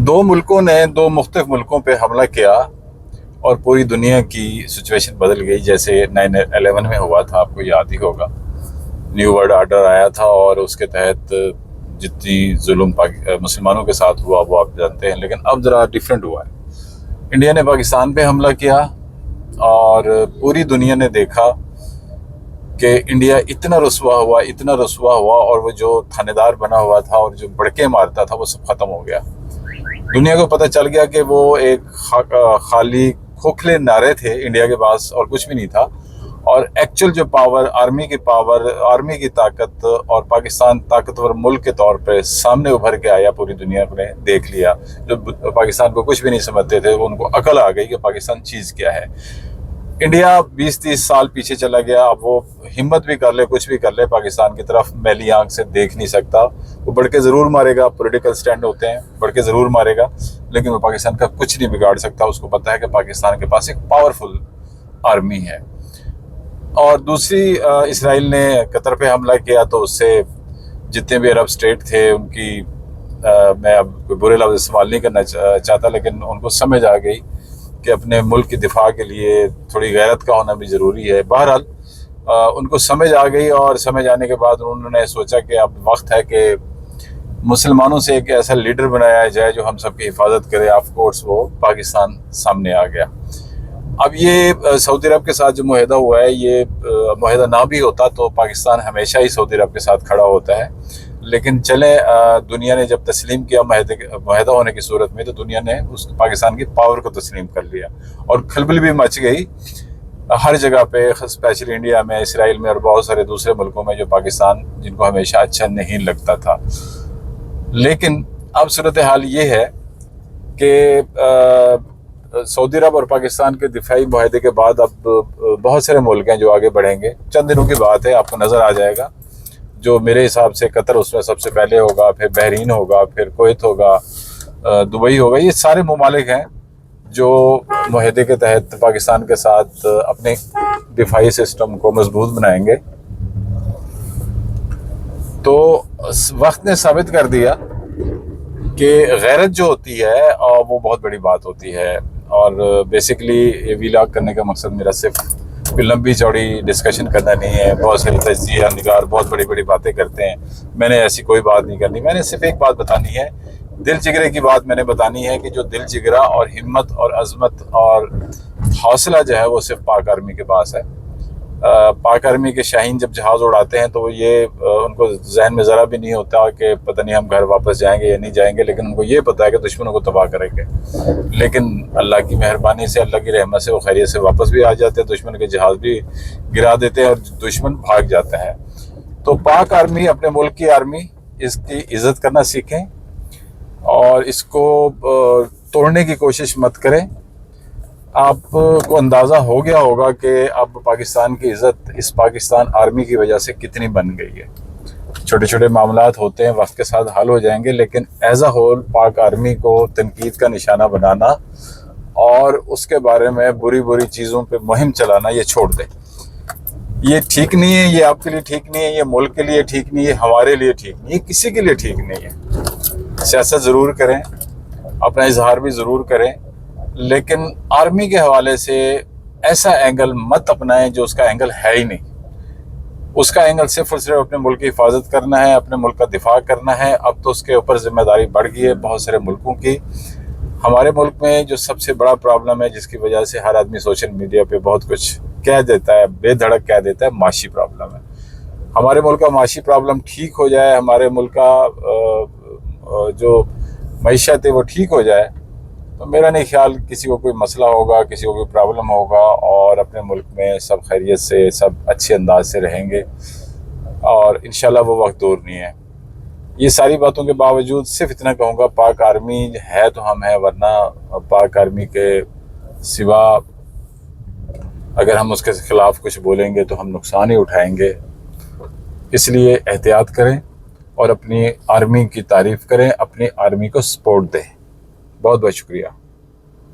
دو ملکوں نے دو مختلف ملکوں پہ حملہ کیا اور پوری دنیا کی سچویشن بدل گئی. جیسے 9/11 میں ہوا تھا، آپ کو یاد ہی ہوگا. نیو ورلڈ آرڈر آیا تھا اور اس کے تحت جتنی ظلم مسلمانوں کے ساتھ ہوا وہ آپ جانتے ہیں. لیکن اب ذرا ڈیفرنٹ ہوا ہے. انڈیا نے پاکستان پہ حملہ کیا اور پوری دنیا نے دیکھا کہ انڈیا اتنا رسوا ہوا اور وہ جو تھانے دار بنا ہوا تھا اور جو بڑکے مارتا تھا وہ سب ختم ہو گیا. دنیا کو پتہ چل گیا کہ وہ ایک خالی کھوکھلے نعرے تھے انڈیا کے پاس اور کچھ بھی نہیں تھا. اور ایکچوئل جو پاور، آرمی کی طاقت اور پاکستان طاقتور ملک کے طور پہ سامنے ابھر کے آیا. پوری دنیا نے دیکھ لیا. جو پاکستان کو کچھ بھی نہیں سمجھتے تھے ان کو عقل آ گئی کہ پاکستان چیز کیا ہے. انڈیا 20-30 سال پیچھے چلا گیا. اب وہ ہمت بھی کر لے، کچھ بھی کر لے، پاکستان کی طرف میلی آنکھ سے دیکھ نہیں سکتا. وہ بڑھ کے ضرور مارے گا، پولیٹیکل سٹینڈ ہوتے ہیں، بڑھ کے ضرور مارے گا، لیکن وہ پاکستان کا کچھ نہیں بگاڑ سکتا. اس کو پتہ ہے کہ پاکستان کے پاس ایک پاورفل آرمی ہے. اور دوسری، اسرائیل نے قطر پہ حملہ کیا تو اس سے جتنے بھی عرب سٹیٹ تھے ان کی، میں اب کوئی برے لفظ استعمال نہیں کرنا چاہتا، لیکن ان کو سمجھ آ گئی کہ اپنے ملک کی دفاع کے لیے تھوڑی غیرت کا ہونا بھی ضروری ہے. بہرحال ان کو سمجھ آ گئی اور سمجھ آنے کے بعد انہوں نے سوچا کہ اب وقت ہے کہ مسلمانوں سے ایک ایسا لیڈر بنایا جائے جو ہم سب کی حفاظت کرے. آف کورس وہ پاکستان سامنے آ گیا. اب یہ سعودی عرب کے ساتھ جو معاہدہ ہوا ہے، یہ معاہدہ نہ بھی ہوتا تو پاکستان ہمیشہ ہی سعودی عرب کے ساتھ کھڑا ہوتا ہے. لیکن چلیں، دنیا نے جب تسلیم کیا معاہدہ ہونے کی صورت میں، تو دنیا نے اس پاکستان کی پاور کو تسلیم کر لیا اور کھلبلی بھی مچ گئی ہر جگہ پہ، اسپیشلی انڈیا میں، اسرائیل میں اور بہت سارے دوسرے ملکوں میں جو پاکستان جن کو ہمیشہ اچھا نہیں لگتا تھا. لیکن اب صورتحال یہ ہے کہ سعودی عرب اور پاکستان کے دفاعی معاہدے کے بعد اب بہت سارے ملک ہیں جو آگے بڑھیں گے. چند دنوں کی بات ہے، آپ کو نظر آ جائے گا. جو میرے حساب سے قطر اس میں سب سے پہلے ہوگا، پھر بحرین ہوگا، پھر کویت ہوگا، دبئی ہوگا. یہ سارے ممالک ہیں جو معاہدے کے تحت پاکستان کے ساتھ اپنے دفاعی سسٹم کو مضبوط بنائیں گے. تو وقت نے ثابت کر دیا کہ غیرت جو ہوتی ہے وہ بہت بڑی بات ہوتی ہے. اور بیسیکلی یہ ویلاگ کرنے کا مقصد میرا صرف کوئی لمبی چوڑی ڈسکشن کرنا نہیں ہے. بہت سارے تجزیہ نگار بہت بڑی باتیں کرتے ہیں. میں نے ایسی کوئی بات نہیں کرنی. میں نے صرف ایک بات بتانی ہے، دل جگرے کی بات میں نے بتانی ہے کہ جو دل جگرا اور ہمت اور عظمت اور حوصلہ جو ہے وہ صرف پاک آرمی کے پاس ہے. پاک آرمی کے شاہین جب جہاز اڑاتے ہیں تو یہ ان کو ذہن میں ذرا بھی نہیں ہوتا کہ پتہ نہیں ہم گھر واپس جائیں گے یا نہیں جائیں گے، لیکن ان کو یہ پتہ ہے کہ دشمنوں کو تباہ کریں گے. لیکن اللہ کی مہربانی سے، اللہ کی رحمت سے وہ خیریت سے واپس بھی آ جاتے ہیں. دشمن کے جہاز بھی گرا دیتے ہیں اور دشمن بھاگ جاتا ہے. تو پاک آرمی، اپنے ملک کی آرمی، اس کی عزت کرنا سیکھیں اور اس کو توڑنے کی کوشش مت کریں. آپ کو اندازہ ہو گیا ہوگا کہ اب پاکستان کی عزت اس پاکستان آرمی کی وجہ سے کتنی بن گئی ہے. چھوٹے چھوٹے معاملات ہوتے ہیں، وقت کے ساتھ حل ہو جائیں گے، لیکن ایز اے ہول پاک آرمی کو تنقید کا نشانہ بنانا اور اس کے بارے میں بری چیزوں پہ مہم چلانا یہ چھوڑ دیں. یہ ٹھیک نہیں ہے. یہ آپ کے لیے ٹھیک نہیں ہے، یہ ملک کے لیے ٹھیک نہیں ہے، ہمارے لیے ٹھیک نہیں ہے، کسی کے لیے ٹھیک نہیں ہے. سیاست ضرور کریں، اپنا اظہار بھی ضرور کریں، لیکن آرمی کے حوالے سے ایسا اینگل مت اپنائیں جو اس کا اینگل ہے ہی نہیں. اس کا اینگل صرف اور صرف اپنے ملک کی حفاظت کرنا ہے، اپنے ملک کا دفاع کرنا ہے. اب تو اس کے اوپر ذمہ داری بڑھ گئی ہے بہت سارے ملکوں کی. ہمارے ملک میں جو سب سے بڑا پرابلم ہے، جس کی وجہ سے ہر آدمی سوشل میڈیا پہ بہت کچھ کہہ دیتا ہے، بے دھڑک کہہ دیتا ہے، معاشی پرابلم ہے. ہمارے ملک کا معاشی پرابلم ٹھیک ہو جائے، ہمارے ملک کا جو معیشت ہے وہ ٹھیک ہو جائے، تو میرا نہیں خیال کسی کو کوئی مسئلہ ہوگا، کسی کو کوئی پرابلم ہوگا، اور اپنے ملک میں سب خیریت سے، سب اچھے انداز سے رہیں گے. اور انشاءاللہ وہ وقت دور نہیں ہے. یہ ساری باتوں کے باوجود صرف اتنا کہوں گا، پاک آرمی ہے تو ہم ہیں، ورنہ پاک آرمی کے سوا اگر ہم اس کے خلاف کچھ بولیں گے تو ہم نقصان ہی اٹھائیں گے. اس لیے احتیاط کریں اور اپنی آرمی کی تعریف کریں، اپنی آرمی کو سپورٹ دیں. بہت بہت شکریہ.